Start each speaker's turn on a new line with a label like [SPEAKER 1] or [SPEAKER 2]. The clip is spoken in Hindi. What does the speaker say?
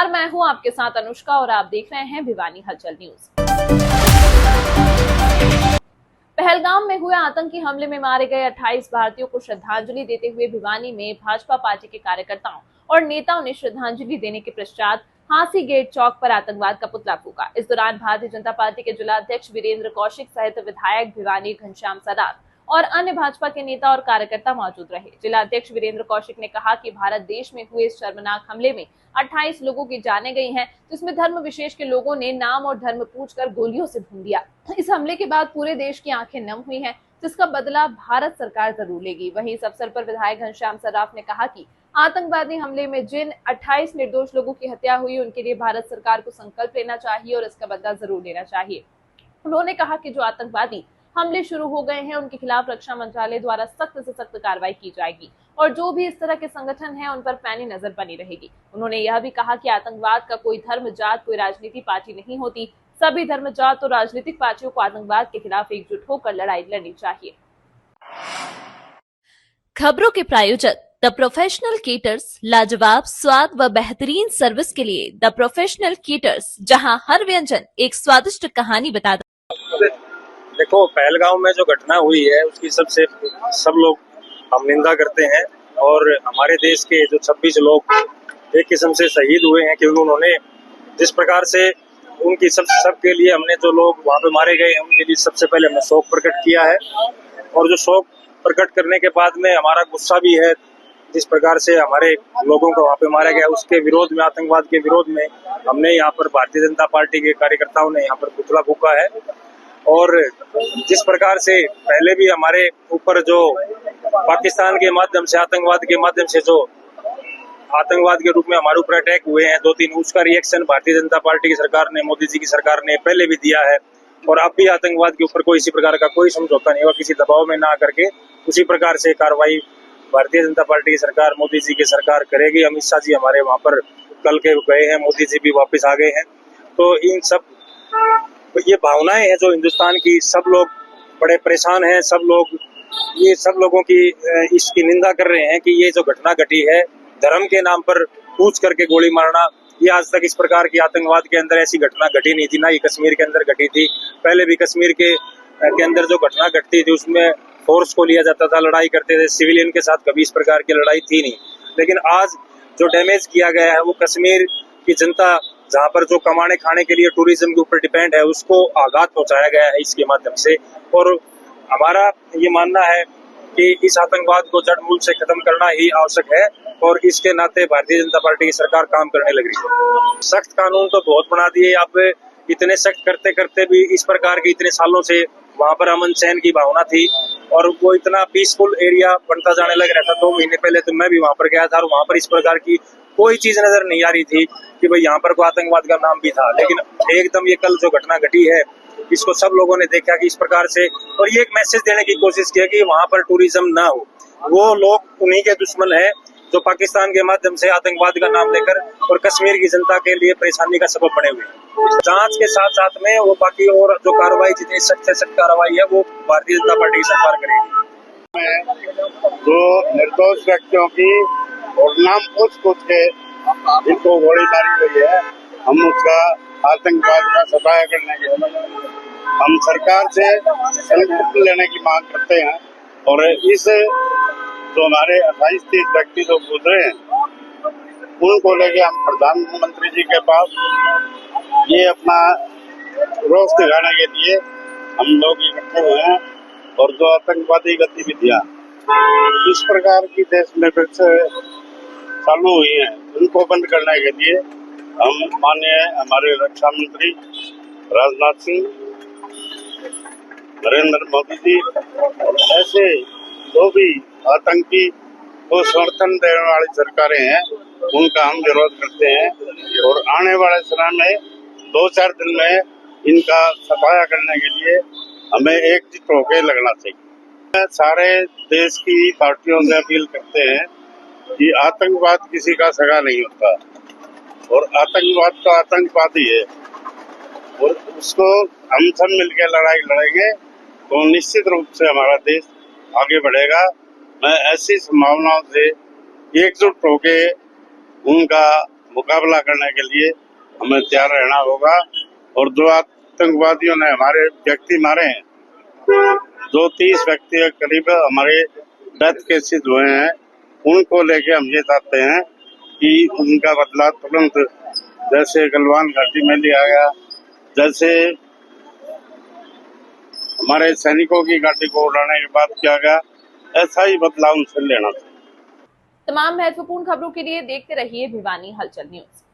[SPEAKER 1] नमस्कार, मैं हूं आपके साथ अनुष्का और आप देख रहे हैं भिवानी हलचल न्यूज। पहलगाम में हुए आतंकी हमले में मारे गए 28 भारतीयों को श्रद्धांजलि देते हुए भिवानी में भाजपा पार्टी के कार्यकर्ताओं और नेताओं ने श्रद्धांजलि देने के पश्चात हांसी गेट चौक पर आतंकवाद का पुतला फूका। इस दौरान भारतीय जनता पार्टी के जिलाध्यक्ष वीरेंद्र कौशिक सहित विधायक भिवानी घनश्याम सराफ और अन्य भाजपा के नेता और कार्यकर्ता मौजूद रहे। जिलाध्यक्ष वीरेंद्र कौशिक ने कहा कि भारत देश में हुए इस शर्मनाक हमले में 28 लोगों की जानें गई हैं, जिसमें धर्म विशेष के लोगों ने नाम और धर्म पूछकर गोलियों से भून दिया। इस हमले के बाद पूरे देश की आंखें नम हुई हैं, जिसका बदला भारत सरकार जरूर लेगी। वहीं इस अवसर पर विधायक घनश्याम सराफ ने कहा कि आतंकवादी हमले में जिन 28 निर्दोष लोगों की हत्या हुई, उनके लिए भारत सरकार को संकल्प लेना चाहिए और इसका बदला जरूर लेना चाहिए। उन्होंने कहा कि जो आतंकवादी हमले शुरू हो गए हैं, उनके खिलाफ रक्षा मंत्रालय द्वारा सख्त से सख्त कार्रवाई की जाएगी और जो भी इस तरह के संगठन हैं, उन पर पैनी नजर बनी रहेगी। उन्होंने यह भी कहा कि आतंकवाद का कोई धर्म, जात, कोई राजनीति पार्टी नहीं होती। सभी धर्म, जात और राजनीतिक पार्टियों को आतंकवाद के खिलाफ एकजुट होकर लड़ाई लड़नी चाहिए।
[SPEAKER 2] खबरों के प्रायोजक द प्रोफेशनल केटर्स, लाजवाब स्वाद व बेहतरीन सर्विस के लिए द प्रोफेशनल केटर्स, जहां हर व्यंजन एक स्वादिष्ट कहानी बताता।
[SPEAKER 3] देखो, पहलगाम में जो घटना हुई है उसकी सब लोग हम निंदा करते हैं और हमारे देश के जो 26 लोग एक किस्म से शहीद हुए हैं, क्योंकि उन्होंने जिस प्रकार से उनकी सबके लिए हमने जो लोग वहाँ पे मारे गए हैं उनके लिए सबसे पहले हमने शोक प्रकट किया है। और जो शोक प्रकट करने के बाद में हमारा गुस्सा भी है, जिस प्रकार से हमारे लोगों को वहाँ पे मारा गया उसके विरोध में, आतंकवाद के विरोध में हमने यहाँ पर भारतीय जनता पार्टी के कार्यकर्ताओं ने यहाँ पर पुतला फूका है। और जिस प्रकार से पहले भी हमारे ऊपर जो पाकिस्तान के माध्यम से, आतंकवाद के माध्यम से जो आतंकवाद के रूप में हमारे ऊपर अटैक हुए हैं 2-3, उसका रिएक्शन भारतीय जनता पार्टी की सरकार ने, मोदी जी की सरकार ने पहले भी दिया है। और अब भी आतंकवाद के ऊपर कोई इसी प्रकार का कोई समझौता नहीं हुआ, किसी दबाव में ना करके उसी प्रकार से कार्रवाई भारतीय जनता पार्टी की सरकार, मोदी जी की सरकार करेगी। अमित शाह जी हमारे वहाँ पर कल के गए हैं, मोदी जी भी वापस आ गए हैं। तो इन सब ये भावनाएं हैं जो हिंदुस्तान की, सब लोग बड़े परेशान हैं। सब लोगों की इसकी निंदा कर रहे हैं कि ये जो घटना घटी है धर्म के नाम पर पूछ करके गोली मारना, ये आज तक इस प्रकार की आतंकवाद के अंदर ऐसी घटना घटी नहीं थी, ना ये कश्मीर के अंदर घटी थी। पहले भी कश्मीर के अंदर जो घटना घटती थी उसमें फोर्स को लिया जाता था, लड़ाई करते थे, सिविलियन के साथ कभी इस प्रकार की लड़ाई थी नहीं। लेकिन आज जो डैमेज किया गया है वो कश्मीर की जनता, जहाँ पर जो कमाने खाने के लिए टूरिज्म के ऊपर डिपेंड है, उसको आघात पहुंचाया गया है इसके माध्यम से। और हमारा ये मानना है कि इस आतंकवाद को जड़ मूल से खत्म करना ही आवश्यक है और इसके नाते भारतीय जनता पार्टी की सरकार काम करने लग रही है। सख्त कानून तो बहुत बना दिए, अब इतने सख्त करते करते भी इस प्रकार के इतने सालों से वहाँ पर अमन चैन की भावना थी और वो इतना पीसफुल एरिया बनता जाने लग रहा था। 2 महीने पहले तो मैं भी वहाँ पर गया था और वहाँ पर इस प्रकार की कोई चीज नजर नहीं आ रही थी कि भाई यहाँ पर कोई आतंकवाद का नाम भी था। लेकिन एकदम ये कल जो घटना घटी है इसको सब लोगों ने देखा कि इस प्रकार से, और ये एक मैसेज देने की कोशिश की कि वहाँ पर टूरिज्म ना हो। वो लोग उन्हीं के दुश्मन है जो पाकिस्तान के माध्यम से आतंकवाद का नाम लेकर और कश्मीर की जनता के लिए परेशानी का सबब बने हुए। जांच के साथ साथ में वो बाकी और जो कार्रवाई, जितनी सख्त से सख्त कार्रवाई है वो भारतीय जनता पार्टी की सरकार करेगी।
[SPEAKER 4] जो निर्दोष व्यक्तियों की और नाम पूछ के जिनको गोली मारी गई है, हम उसका आतंकवाद का सफाया करने के लिए हम सरकार से संकल्प लेने की मांग करते हैं। और इस जो हमारे 28-30 व्यक्ति जो गुजरे हैं उनको लेके हम प्रधानमंत्री जी के पास ये अपना रोष दिखाने के लिए हम लोग इकट्ठे हुए हैं। और जो आतंकवादी गतिविधियां इस प्रकार की देश में फिर से चालू हुई है, उनको बंद करने के लिए हम माननीय हमारे रक्षा मंत्री राजनाथ सिंह, नरेंद्र मोदी जी और ऐसे जो भी आतंकी को समर्थन देने वाली सरकारें हैं उनका हम विरोध करते हैं। और आने वाले समय में 2-4 दिन में इनका सफाया करने के लिए हमें एकजुट होकर लगना चाहिए। सारे देश की पार्टियों से अपील करते हैं कि आतंकवाद किसी का सगा नहीं होता और आतंकवाद तो आतंकवादी है और उसको हम सब मिलकर लड़ाई लड़ेंगे तो निश्चित रूप से हमारा देश आगे बढ़ेगा। मैं ऐसी संभावनाओं से एकजुट होके उनका मुकाबला करने के लिए हमें तैयार रहना होगा। और जो आतंकवादियों ने हमारे व्यक्ति मारे हैं, 230 व्यक्ति के करीब हमारे डेथ केसेस हुए हैं, उनको लेके हम ये चाहते हैं कि उनका बदला तुरंत, जैसे गलवान घाटी में लिया गया, जैसे हमारे सैनिकों की घाटी को उड़ाने के बाद किया गया, ऐसा ही बदला उनसे लेना चाहिए।
[SPEAKER 1] तमाम महत्वपूर्ण खबरों के लिए देखते रहिए भिवानी हलचल न्यूज।